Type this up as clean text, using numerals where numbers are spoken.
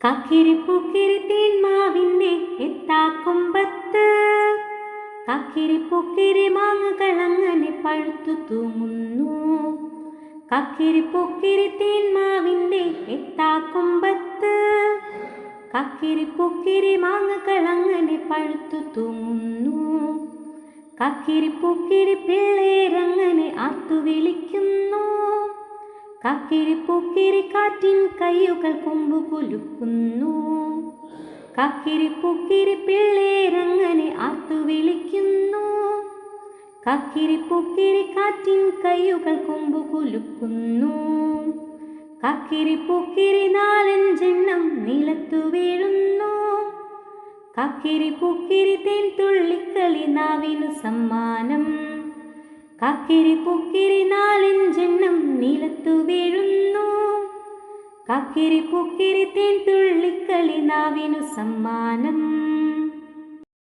കക്കിരി പൂക്കിരി തേന്മാവിൻ്റെ എത്താക്കൊമ്പത്ത് കക്കിരി പൂക്കിരി മാങ്ങകളങ്ങനെ പഴുത്തു തൂങ്ങുന്നു. കക്കിരി പൂക്കിരി തേന്മാവിൻ്റെ എത്താക്കൊമ്പത്ത് കക്കിരി പൂക്കിരി മാങ്ങകളങ്ങനെ പഴുത്തു തൂങ്ങുന്നു. കക്കിരി പൂക്കിരി പിള്ളേരങ്ങനെ ആർത്തു വിളിക്കുന്നു. കക്കിരി പൂക്കിരി കാറ്റിൻ കയ്യുകൾ കൊമ്പു കുലുക്കുന്നു. കക്കിരി പൂക്കിരി പിള്ളേരങ്ങനെ ആർത്തു വിളിക്കുന്നു. കക്കിരി പൂക്കിരി കാറ്റിൻ കയ്യുകൾ കൊമ്പു കുലുക്കുന്നു. കക്കിരി പൂക്കിരി നാലഞ്ചെണ്ണം നിലത്തു വീഴുന്നു. കക്കിരി പൂക്കിരി തേൻ തുള്ളിക്കളി നാവിനു സമ്മാനം. കക്കിരി പൂക്കിരി നാലഞ്ചെണ്ണം നിലത്തു വീഴുന്നു. കക്കിരി പൂക്കിരി തേൻ തുള്ളിക്കളി നാവിനു സമ്മാനം.